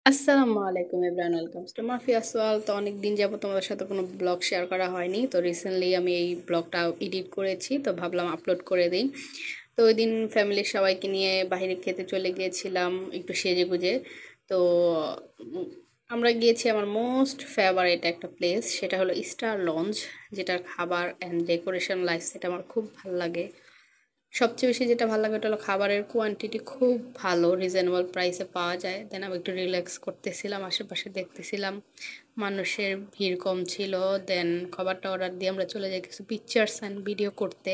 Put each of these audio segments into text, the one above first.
আসসালামু আলাইকুম everyone, welcome to মাফি আসওয়াল। তো অনেক দিন যাবো তোমাদের সাথে কোনো ব্লগ শেয়ার করা হয়নি। তো রিসেন্টলি আমি এই ব্লগটা এডিট করেছি, তো ভাবলাম আপলোড করে দিই। তো ওই দিন ফ্যামিলির সবাইকে নিয়ে বাইরে খেতে চলে গিয়েছিলাম একটু সেজে গুজে। তো উম, আমরা গিয়েছি আমার মোস্ট ফেভারিট একটা প্লেস, সেটা হলো স্টার লঞ্চ, যেটার খাবার অ্যান্ড ডেকোরেশন লাইফ সেটা আমার খুব ভালো লাগে। সবচেয়ে বেশি যেটা ভালো লাগে ওটা হলো খাবারের কোয়ান্টিটি খুব ভালো, রিজনেবল প্রাইসে পাওয়া যায়। দেন আমি একটু রিল্যাক্স করতেছিলাম, আশেপাশে দেখতেছিলাম, মানুষের ভিড় কম ছিল। দেন খাবারটা অর্ডার দিয়ে আমরা চলে যাই কিছু পিকচার্স অ্যান্ড ভিডিও করতে।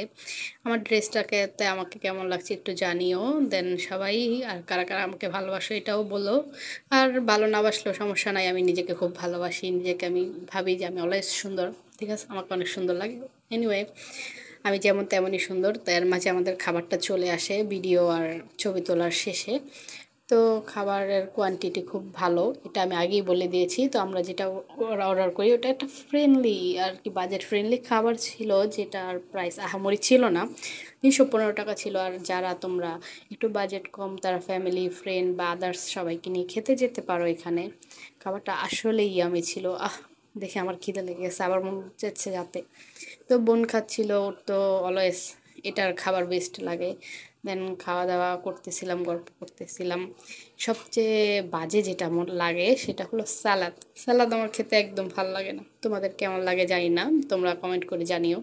আমার ড্রেসটাকে আমাকে কেমন লাগছে একটু জানিও। দেন সবাই আর কারা কারা আমাকে ভালোবাসো এটাও বলো। আর ভালো না বাসলেও সমস্যা নাই, আমি নিজেকে খুব ভালোবাসি, নিজেকে আমি ভাবি যে আমি অলওয়েজ সুন্দর। ঠিক আছে, আমাকে অনেক সুন্দর লাগে। এনিওয়ে, আমি যেমন তেমনই সুন্দর। তার মাঝে আমাদের খাবারটা চলে আসে ভিডিও আর ছবি তোলার শেষে। তো খাবারের কোয়ান্টিটি খুব ভালো, এটা আমি আগেই বলে দিয়েছি। তো আমরা যেটা অর্ডার করি ওটা একটা ফ্রেন্ডলি আর কি, বাজেট ফ্রেন্ডলি খাবার ছিল, যেটার প্রাইস আহামরি ছিল না, 315 টাকা ছিল। আর যারা তোমরা একটু বাজেট কম, তারা ফ্যামিলি ফ্রেন্ড বা আদার্স সবাইকে নিয়ে খেতে যেতে পারো এখানে। খাবারটা আসলেই ইয়ামি ছিল। দেখে আমার খিদে লেগে গেছে, আবার মন চাচ্ছে যাতে। তো বোন খাচ্ছিল, ওর তো অলওয়েজ এটার খাবার বেস্ট লাগে। দেন খাওয়া দাওয়া করতেছিলাম, গল্প করতেছিলাম। সবচেয়ে বাজে যেটা আমার লাগে সেটা হলো সালাদ। সালাদ আমার খেতে একদম ভাল লাগে না, তোমাদের কেমন লাগে জানি না, তোমরা কমেন্ট করে জানিও।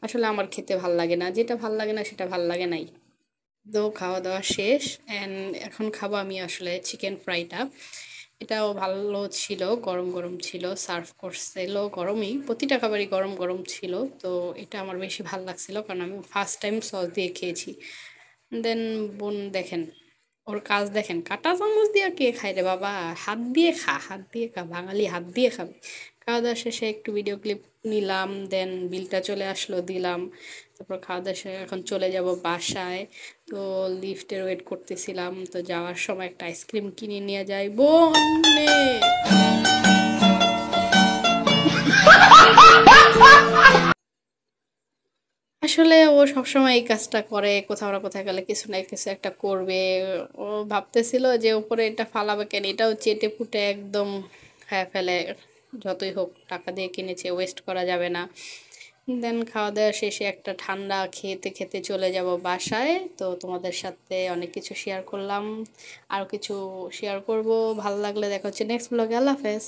আসলে আমার খেতে ভাল লাগে না, যেটা ভাল লাগে না সেটা ভাল লাগে নাই। তো খাওয়া দাওয়া শেষ, অ্যান্ড এখন খাবো আমি আসলে চিকেন ফ্রাইটা। এটাও ভালো ছিল, গরম গরম ছিল, সার্ভ করছিল গরমই, প্রতিটা খাবারই গরম গরম ছিল। তো এটা আমার বেশি ভালো লাগছিল, কারণ আমি ফার্স্ট টাইম সস দিয়ে খেয়েছি। দেন বোন দেখেন, ওর কাজ দেখেন, কাঁটা চামচ দিয়ে কে খায় রে বাবা, হাত দিয়ে খা, হাত দিয়ে খা, বাঙালি হাত দিয়ে খাবে। খাওয়া দাওয়া শেষে একটু ভিডিও ক্লিপ নিলাম, দেন বিলটা চলে আসলো, দিলাম। তারপর খাওয়া দাওয়া শেষে এখন চলে যাব বাসায়। তো লিফটের ওয়েট করতেছিলাম, তো যাওয়ার সময় একটা আইসক্রিম কিনে নিয়ে যাই বোন। আসলে ও সবসময় এই কাজটা করে, কোথাও না কোথাও গেলে কিছু না কিছু একটা করবে। ও ভাবতেছিল যে উপরে এটা ফালাবে কেন, এটাও চেটে পুটে একদম খায় ফেলে। যতই হোক টাকা দিয়ে কিনেছে, ওয়েস্ট করা যাবে না। দেন খাওয়া দাওয়া শেষে একটা ঠান্ডা খেতে খেতে চলে যাব বাসায়। তো তোমাদের সাথে অনেক কিছু শেয়ার করলাম, আরও কিছু শেয়ার করব। ভালো লাগলে দেখা হচ্ছে নেক্সট ব্লগে। আল্লাহ হাফেজ।